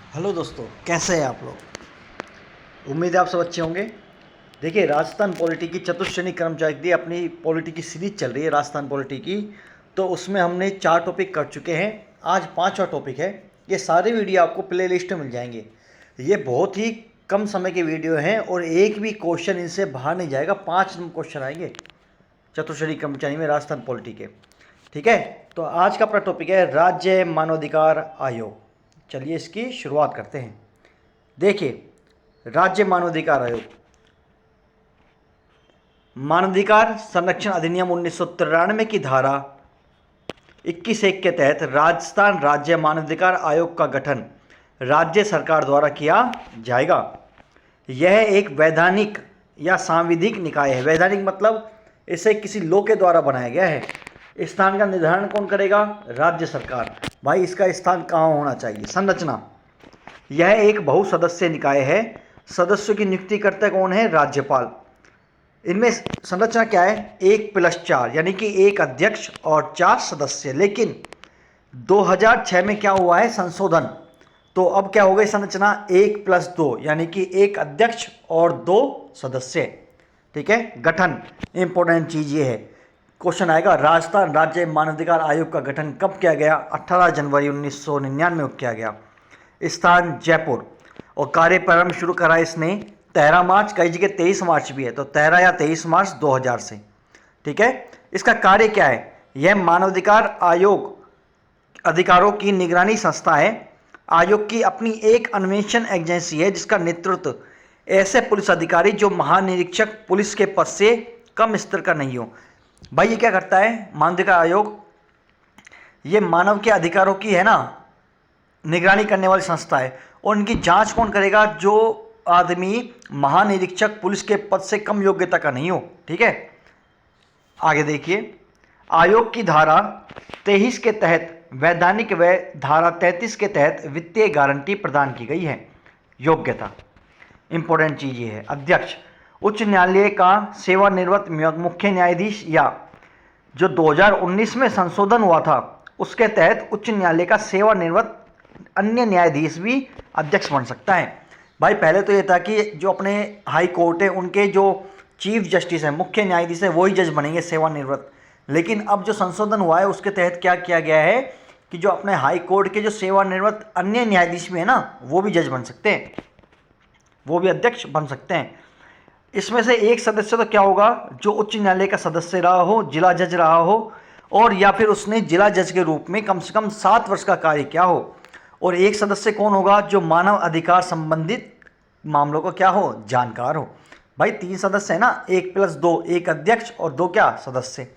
Hello दोस्तों, कैसे हैं आप लोग। उम्मीद है आप सब अच्छे होंगे। देखिए, राजस्थान पॉलिटी की चतुश्रेणी कर्मचारी की अपनी पॉलिटी की सीरीज चल रही है राजस्थान पॉलिटी की। तो उसमें हमने 4 टॉपिक कर चुके हैं। आज 5वां टॉपिक है। ये सारे वीडियो आपको प्ले लिस्ट में मिल जाएंगे। ये बहुत ही कम समय के वीडियो हैं और एक भी क्वेश्चन इनसे बाहर नहीं जाएगा। 5 क्वेश्चन आएंगे चतुश्रेणी कर्मचारी में राजस्थान पॉलिटी के। ठीक है, तो आज का अपना टॉपिक है राज्य मानवाधिकार आयोग। चलिए इसकी शुरुआत करते हैं। देखिए, राज्य मानवाधिकार आयोग मानवाधिकार संरक्षण अधिनियम 1993 की धारा 21(1) के तहत राजस्थान राज्य मानवाधिकार आयोग का गठन राज्य सरकार द्वारा किया जाएगा। यह एक वैधानिक या सांविधिक निकाय है। वैधानिक मतलब इसे किसी लॉ के द्वारा बनाया गया है। स्थान का निर्धारण कौन करेगा? राज्य सरकार। भाई, इसका स्थान कहाँ होना चाहिए? संरचना, यह एक बहुसदस्यीय निकाय है। सदस्यों की नियुक्ति करता कौन है? राज्यपाल। इनमें संरचना क्या है? 1+4 यानी कि 1 अध्यक्ष और 4 सदस्य। लेकिन 2006 में क्या हुआ है? संशोधन। तो अब क्या हो गई संरचना? 1+2 यानी कि 1 अध्यक्ष और 2 सदस्य। ठीक है। गठन, इंपॉर्टेंट चीज ये है, क्वेश्चन आएगा राजस्थान राज्य मानवाधिकार आयोग का गठन कब किया गया? 18 जनवरी 1999 में किया गया। स्थान जयपुर। और कार्य प्रारंभ शुरू करा इसने 13 मार्च, कई जगह 23 मार्च भी है, तो 13 या 23 मार्च 2000 से। ठीक है। इसका कार्य क्या है? यह मानवाधिकार आयोग अधिकारों की निगरानी संस्था है। आयोग की अपनी एक अन्वेषण एजेंसी है जिसका नेतृत्व ऐसे पुलिस अधिकारी जो महानिरीक्षक पुलिस के पद से कम स्तर का नहीं हो। भाई, ये क्या करता है मानवाधिकार आयोग? ये मानव के अधिकारों की है ना निगरानी करने वाली संस्था है। और इनकी जांच कौन करेगा? जो आदमी महानिरीक्षक पुलिस के पद से कम योग्यता का नहीं हो। ठीक है। आगे देखिए, आयोग की धारा 23 के तहत वैधानिक व धारा 33 के तहत वित्तीय गारंटी प्रदान की गई है। योग्यता, इंपॉर्टेंट चीज ये है। अध्यक्ष, उच्च न्यायालय का सेवानिवृत्त मुख्य न्यायाधीश या जो 2019 में संशोधन हुआ था उसके तहत उच्च न्यायालय का सेवानिवृत्त अन्य न्यायाधीश भी अध्यक्ष बन सकता है। भाई, पहले तो ये था कि जो अपने हाई कोर्ट है उनके जो चीफ जस्टिस है, मुख्य न्यायाधीश है, वही जज बनेंगे सेवानिवृत्त। लेकिन अब जो संशोधन हुआ है उसके तहत क्या किया गया है कि जो अपने हाई कोर्ट के जो सेवानिवृत्त अन्य न्यायाधीश भी है ना, वो भी जज बन सकते हैं, वो भी अध्यक्ष बन सकते हैं। इसमें से एक सदस्य तो क्या होगा? जो उच्च न्यायालय का सदस्य रहा हो, जिला जज रहा हो, और या फिर उसने जिला जज के रूप में कम से कम 7 वर्ष का कार्य किया हो। और एक सदस्य कौन होगा? जो मानव अधिकार संबंधित मामलों का क्या हो? जानकार हो। भाई, 3 सदस्य है ना, 1+2, 1 अध्यक्ष और 2 क्या? सदस्य।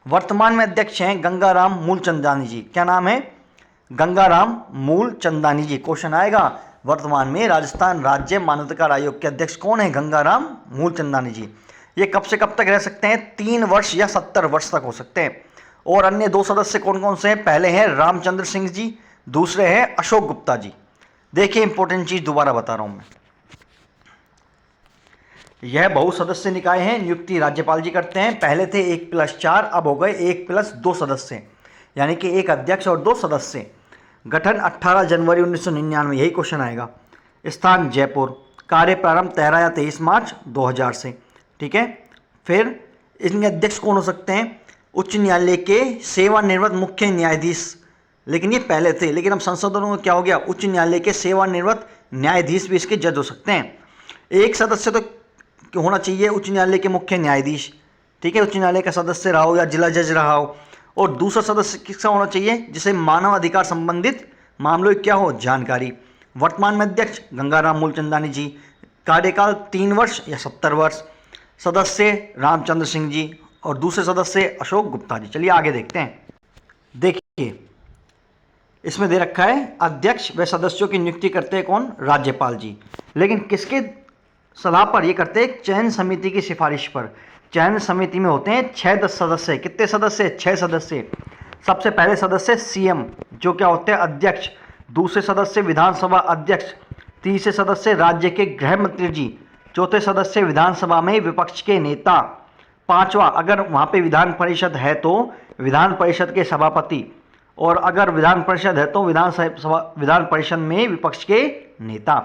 वर्तमान में अध्यक्ष हैं गंगाराम मूलचंदानी जी। क्या नाम है? गंगाराम मूलचंदानी जी। क्वेश्चन आएगा, वर्तमान में राजस्थान राज्य मानवाधिकार आयोग के अध्यक्ष कौन है? गंगाराम मूलचंदानी जी। ये कब से कब तक रह सकते हैं? 3 वर्ष या 70 वर्ष तक हो सकते हैं। और अन्य 2 सदस्य कौन कौन से हैं? पहले हैं रामचंद्र सिंह जी, दूसरे हैं अशोक गुप्ता जी। देखिए, इंपॉर्टेंट चीज दोबारा बता रहा हूं मैं। यह बहुसदस्य निकाय है, नियुक्ति राज्यपाल जी करते हैं। पहले थे 1+4, अब हो गए 1+2 सदस्य, यानी कि 1 अध्यक्ष और 2 सदस्य। गठन 18 जनवरी 1999, यही क्वेश्चन आएगा। स्थान जयपुर। कार्य प्रारंभ 13 या 23 मार्च 2000 से। ठीक है। फिर इनके अध्यक्ष कौन हो सकते हैं? उच्च न्यायालय के सेवानिवृत्त मुख्य न्यायाधीश। लेकिन ये पहले थे, लेकिन अब संशोधनों में क्या हो गया? उच्च न्यायालय के सेवानिवृत्त न्यायाधीश भी इसके जज हो सकते हैं। एक सदस्य तो होना चाहिए उच्च न्यायालय के मुख्य न्यायाधीश। ठीक है, उच्च न्यायालय का सदस्य रहा हो या जिला जज रहा हो। और दूसरा सदस्य किसका होना चाहिए? जिसे मानव अधिकार संबंधित मामलों की क्या हो? जानकारी। वर्तमान में अध्यक्ष गंगाराम मूलचंदानी जी। कार्यकाल 3 वर्ष या 70 वर्ष। सदस्य रामचंद्र सिंह जी और दूसरे सदस्य अशोक गुप्ता जी। चलिए आगे देखते हैं। देखिए, इसमें दे रखा है अध्यक्ष व सदस्यों की नियुक्ति करते हैं कौन? राज्यपाल जी। लेकिन किसके सलाह पर ये करते हैं? चयन समिति की सिफारिश पर। चयन समिति में होते हैं 6-10 सदस्य। कितने सदस्य? 6 सदस्य। सबसे पहले सदस्य सीएम, जो क्या होते हैं? अध्यक्ष। दूसरे सदस्य विधानसभा अध्यक्ष। तीसरे सदस्य राज्य के गृह मंत्री जी। चौथे सदस्य विधानसभा में विपक्ष के नेता। पांचवा, अगर वहां पे विधान परिषद है तो विधान परिषद के सभापति। और अगर विधान परिषद है तो विधान परिषद में विपक्ष के नेता।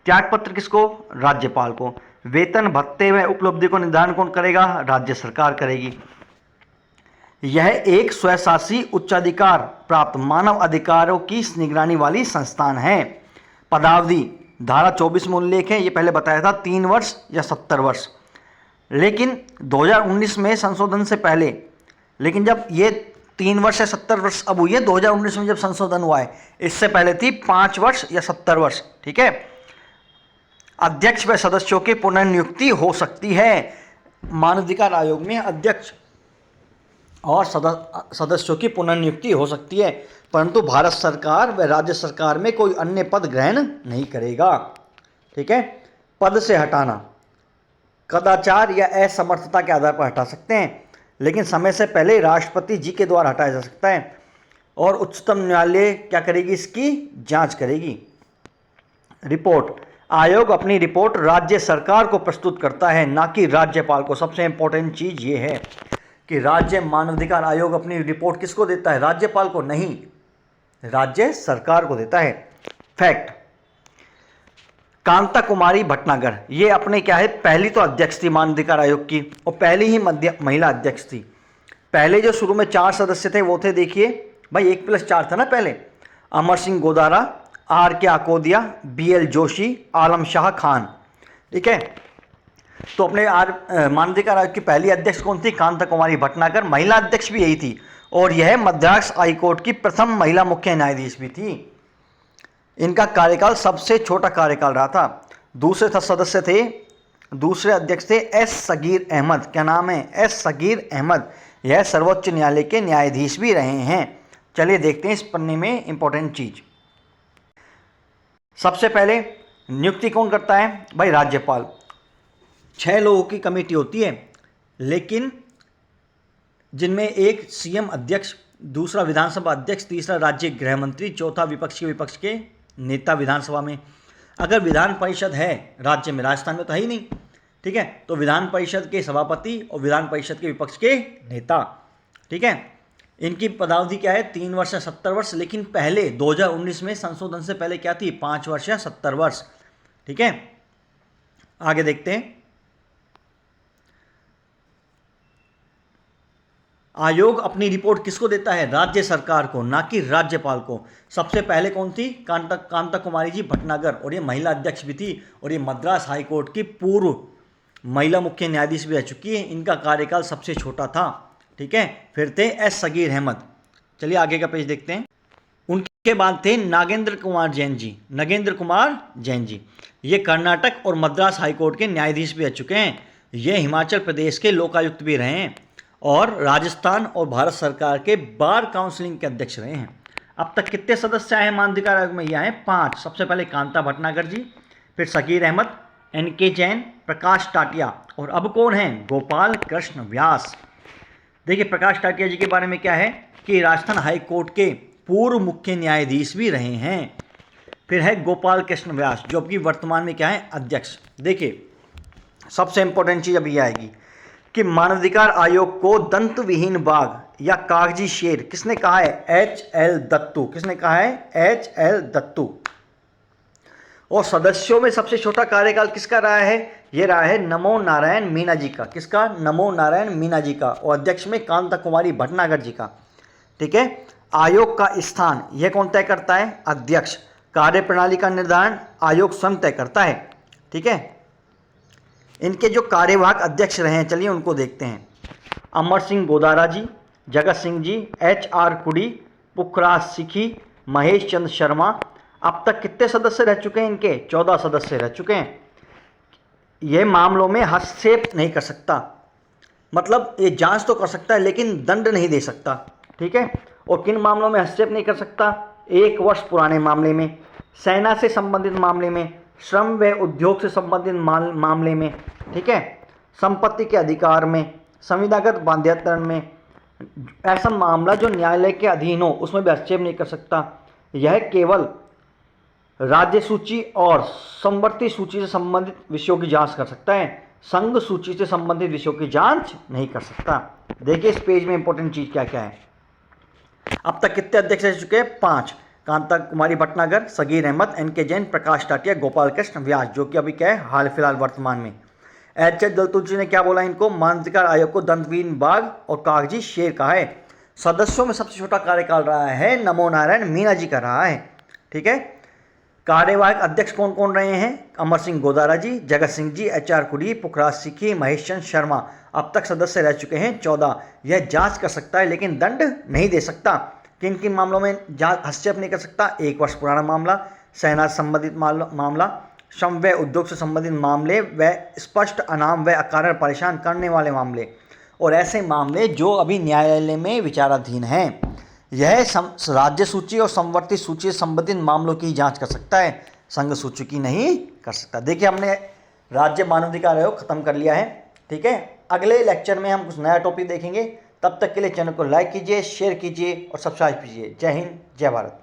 त्यागपत्र किसको? राज्यपाल को। वेतन भत्ते व उपलब्धि को निर्धारण कौन करेगा? राज्य सरकार करेगी। यह एक स्वशासी उच्चाधिकार प्राप्त मानव अधिकारों की निगरानी वाली संस्थान है। पदावधि धारा 24 में उल्लेख है, ये पहले बताया था 3 वर्ष या 70 वर्ष, लेकिन 2019 में संशोधन से पहले, लेकिन जब ये 3 वर्ष या 70 वर्ष अब हुई है 2019 में जब संशोधन हुआ है, इससे पहले थी 5 वर्ष या 70 वर्ष। ठीक है। अध्यक्ष व सदस्यों की पुनर्नियुक्ति हो सकती है। मानवाधिकार आयोग में अध्यक्ष और सदस्यों की पुनर्नियुक्ति हो सकती है, परंतु भारत सरकार व राज्य सरकार में कोई अन्य पद ग्रहण नहीं करेगा। ठीक है। पद से हटाना कदाचार या असमर्थता के आधार पर हटा सकते हैं, लेकिन समय से पहले राष्ट्रपति जी के द्वारा हटाया जा सकता है और उच्चतम न्यायालय क्या करेगी? इसकी जांच करेगी। रिपोर्ट आयोग अपनी रिपोर्ट राज्य सरकार को प्रस्तुत करता है, ना कि राज्यपाल को। सबसे इंपॉर्टेंट चीज ये है कि राज्य मानवाधिकार आयोग अपनी रिपोर्ट किसको देता है? राज्यपाल को नहीं, राज्य सरकार को देता है। फैक्ट, कांता कुमारी भटनागर ये अपने क्या है, पहली तो अध्यक्ष थी मानवाधिकार आयोग की और पहली ही महिला अध्यक्ष थी। पहले जो शुरू में 4 सदस्य थे वो थे, देखिए भाई 1+4 था ना पहले, अमर सिंह गोदारा, R.K. आकोदिया, B.L. जोशी, आलम शाह खान। ठीक है। तो अपने मानवाधिकार आयोग की पहली अध्यक्ष कौन थी? कांता कुमारी भटनागर। महिला अध्यक्ष भी यही थी और यह मद्रास हाईकोर्ट की प्रथम महिला मुख्य न्यायाधीश भी थी। इनका कार्यकाल सबसे छोटा कार्यकाल रहा था। दूसरे अध्यक्ष थे एस सगीर अहमद। क्या नाम है? एस सगीर अहमद। यह सर्वोच्च न्यायालय के न्यायाधीश भी रहे हैं। चलिए देखते हैं इस पन्ने में इंपॉर्टेंट चीज। सबसे पहले नियुक्ति कौन करता है? भाई राज्यपाल। 6 लोगों की कमेटी होती है, लेकिन जिनमें एक सीएम अध्यक्ष, दूसरा विधानसभा अध्यक्ष, तीसरा राज्य गृह मंत्री, चौथा विपक्ष के नेता विधानसभा में। अगर विधान परिषद है राज्य में, राजस्थान में तो है ही नहीं, ठीक है, तो विधान परिषद के सभापति और विधान परिषद के विपक्ष के नेता। ठीक है। इनकी पदावधि क्या है? 3 वर्ष या 70 वर्ष, लेकिन पहले 2019 में संशोधन से पहले क्या थी? 5 वर्ष या 70 वर्ष। ठीक है। आगे देखते हैं। आयोग अपनी रिपोर्ट किसको देता है? राज्य सरकार को, ना कि राज्यपाल को। सबसे पहले कौन थी? कांता कुमारी जी भटनागर, और ये महिला अध्यक्ष भी थी और ये मद्रास हाईकोर्ट की पूर्व महिला मुख्य न्यायाधीश भी रह चुकी है। इनका कार्यकाल सबसे छोटा था। ठीक है। फिर थे एस सगीर अहमद। चलिए आगे का पेज देखते हैं। उनके बाद थे नागेंद्र कुमार जैन जी। ये कर्नाटक और मद्रास हाईकोर्ट के न्यायाधीश भी रह चुके हैं। ये हिमाचल प्रदेश के लोकायुक्त भी रहे हैं और राजस्थान और भारत सरकार के बार काउंसिलिंग के अध्यक्ष रहे हैं। अब तक कितने सदस्य आए मानवाधिकार आयोग में? ये आए 5। सबसे पहले कांता भटनागर जी, फिर सगीर अहमद, NK जैन, प्रकाश टाटिया, और अब कौन है? गोपाल कृष्ण व्यास। देखिए प्रकाश टाटिया जी के बारे में क्या है कि राजस्थान हाईकोर्ट के पूर्व मुख्य न्यायाधीश भी रहे हैं। फिर है गोपाल कृष्ण व्यास, जो अभी वर्तमान में क्या है? अध्यक्ष। देखिए सबसे इंपॉर्टेंट चीज अभी आएगी कि मानवाधिकार आयोग को दंत विहीन बाघ या कागजी शेर किसने कहा है? HL दत्तू। किसने कहा है? HL दत्तू। और सदस्यों में सबसे छोटा कार्यकाल किसका रहा है? ये रहा है नमो नारायण मीना जी का। किसका? नमो नारायण मीना जी का। और अध्यक्ष में कांता कुमारी भटनागर जी का। ठीक है। आयोग का स्थान यह कौन तय करता है? अध्यक्ष। कार्यप्रणाली का निर्धारण आयोग स्वयं तय करता है। ठीक है। इनके जो कार्यवाहक अध्यक्ष रहे हैं, चलिए उनको देखते हैं। अमर सिंह गोदारा जी, जगत सिंह जी, HR कुडी, पुखराज सिखी, महेश चंद्र शर्मा। अब तक कितने सदस्य रह चुके हैं इनके? 14 सदस्य रह चुके हैं। यह मामलों में हस्तक्षेप नहीं कर सकता, मतलब ये जांच तो कर सकता है लेकिन दंड नहीं दे सकता। ठीक है। और किन मामलों में हस्तक्षेप नहीं कर सकता? 1 वर्ष पुराने मामले में, सेना से संबंधित मामले में, श्रम व उद्योग से संबंधित मामले में। ठीक है। संपत्ति के अधिकार में, संविदागत बाध्यता में, ऐसा मामला जो न्यायालय के अधीन हो उसमें भी हस्तक्षेप नहीं कर सकता। यह केवल राज्य सूची और समवर्ती सूची से संबंधित विषयों की जांच कर सकता है, संघ सूची से संबंधित विषयों की जांच नहीं कर सकता। देखिए इस पेज में इंपॉर्टेंट चीज क्या क्या है। अब तक कितने अध्यक्ष रह चुके हैं? 5। कांता कुमारी भटनागर, सगीर अहमद, एन.के. जैन, प्रकाश टाटिया, गोपाल कृष्ण व्यास, जो कि अभी क्या है, हाल फिलहाल वर्तमान में। एच.एस. दलतुलसी ने क्या बोला इनको? मानवाधिकार आयोग को दंतहीन बाघ और कागजी शेर कहा है। सदस्यों में सबसे छोटा कार्यकाल रहा है नमो नारायण मीना जी का रहा है। ठीक है। कार्यवाहक अध्यक्ष कौन कौन रहे हैं? अमर सिंह गोदारा जी, जगत सिंह जी, एच.आर. कुडी, पुखराज सिक्की, महेश चंद्र शर्मा। अब तक सदस्य रह चुके हैं 14। यह जांच कर सकता है लेकिन दंड नहीं दे सकता। किन किन मामलों में जांच हस्तक्षेप नहीं कर सकता? 1 वर्ष पुराना मामला, सेना से संबंधित मामला, श्रम व उद्योग से संबंधित मामले व स्पष्ट अनाम व अकारण परेशान करने वाले मामले, और ऐसे मामले जो अभी न्यायालय में विचाराधीन हैं। यह राज्य सूची और समवर्ती सूची से संबंधित मामलों की जांच कर सकता है, संघ सूची की नहीं कर सकता। देखिए, हमने राज्य मानवाधिकार आयोग खत्म कर लिया है। ठीक है। अगले लेक्चर में हम कुछ नया टॉपिक देखेंगे। तब तक के लिए चैनल को लाइक कीजिए, शेयर कीजिए और सब्सक्राइब कीजिए। जय हिंद, जय भारत।